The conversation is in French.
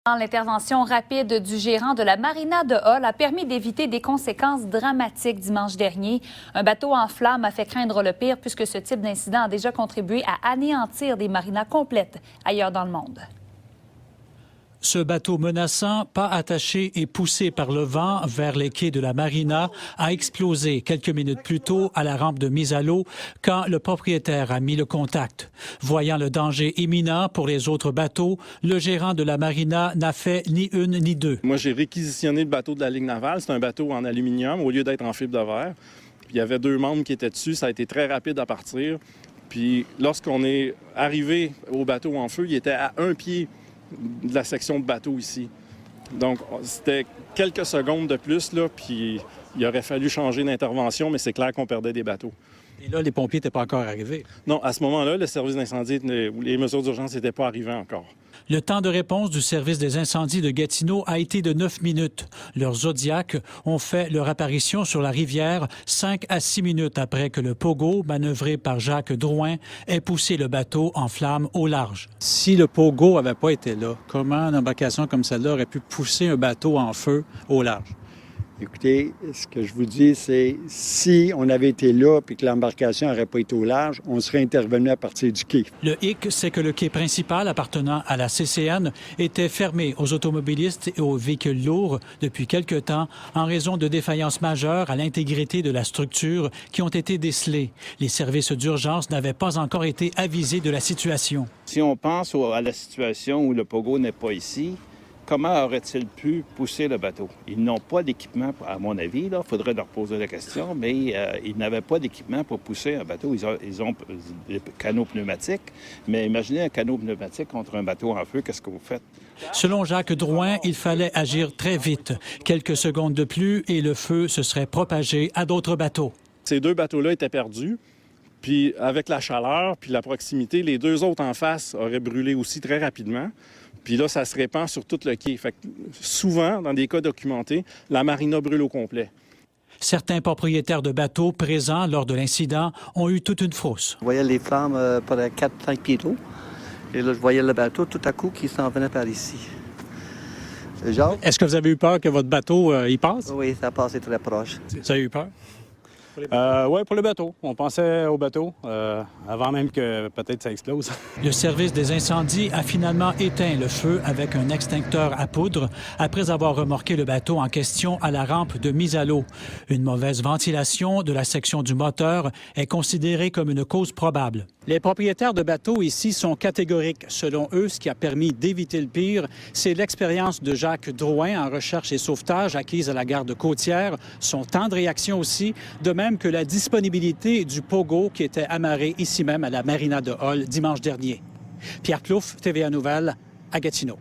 L'intervention rapide du gérant de la marina de Hull a permis d'éviter des conséquences dramatiques dimanche dernier. Un bateau en flammes a fait craindre le pire puisque ce type d'incident a déjà contribué à anéantir des marinas complètes ailleurs dans le monde. Ce bateau menaçant, pas attaché et poussé par le vent vers les quais de la marina, a explosé quelques minutes plus tôt à la rampe de mise à l'eau quand le propriétaire a mis le contact. Voyant le danger imminent pour les autres bateaux, le gérant de la marina n'a fait ni une ni deux. Moi, j'ai réquisitionné le bateau de la Ligue navale. C'est un bateau en aluminium au lieu d'être en fibre de verre. Puis, il y avait 2 membres qui étaient dessus. Ça a été très rapide à partir. Puis lorsqu'on est arrivé au bateau en feu, il était à 1 pied de la section de bateau ici. Donc, c'était quelques secondes de plus, là, puis il aurait fallu changer d'intervention, mais c'est clair qu'on perdait des bateaux. Et là, les pompiers n'étaient pas encore arrivés. Non, à ce moment-là, le service d'incendie ou les mesures d'urgence n'étaient pas arrivées encore. Le temps de réponse du service des incendies de Gatineau a été de 9 minutes. Leurs Zodiacs ont fait leur apparition sur la rivière 5 à 6 minutes après que le Pogo, manœuvré par Jacques Drouin, ait poussé le bateau en flammes au large. Si le Pogo n'avait pas été là, comment une embarcation comme celle-là aurait pu pousser un bateau en feu au large? Écoutez, ce que je vous dis, c'est si on avait été là et que l'embarcation n'aurait pas été au large, on serait intervenu à partir du quai. Le hic, c'est que le quai principal appartenant à la CCN était fermé aux automobilistes et aux véhicules lourds depuis quelque temps en raison de défaillances majeures à l'intégrité de la structure qui ont été décelées. Les services d'urgence n'avaient pas encore été avisés de la situation. Si on pense à la situation où le Pogo n'est pas ici, comment aurait-il pu pousser le bateau? Ils n'ont pas d'équipement, à mon avis, il faudrait leur poser la question, mais ils n'avaient pas d'équipement pour pousser un bateau. Ils ont des canots pneumatiques, mais imaginez un canot pneumatique contre un bateau en feu, qu'est-ce que vous faites? Selon Jacques Drouin, il fallait agir très vite. Quelques secondes de plus et le feu se serait propagé à d'autres bateaux. Ces 2 bateaux-là étaient perdus, puis avec la chaleur puis la proximité, les 2 autres en face auraient brûlé aussi très rapidement. Puis là, ça se répand sur tout le quai. Fait que souvent, dans des cas documentés, la marina brûle au complet. Certains propriétaires de bateaux présents lors de l'incident ont eu toute une frousse. Je voyais les flammes par 4-5 pieds d'eau. Et là, je voyais le bateau tout à coup qui s'en venait par ici. Jacques? Est-ce que vous avez eu peur que votre bateau y passe? Oui, ça a passé très proche. Vous avez eu peur? Oui, pour le bateau. On pensait au bateau avant même que peut-être ça explose. Le service des incendies a finalement éteint le feu avec un extincteur à poudre après avoir remorqué le bateau en question à la rampe de mise à l'eau. Une mauvaise ventilation de la section du moteur est considérée comme une cause probable. Les propriétaires de bateaux ici sont catégoriques. Selon eux, ce qui a permis d'éviter le pire, c'est l'expérience de Jacques Drouin en recherche et sauvetage acquise à la garde côtière, son temps de réaction aussi, de même que la disponibilité du Pogo qui était amarré ici même à la marina de Hull dimanche dernier. Pierre Plouffe, TVA Nouvelles, à Gatineau.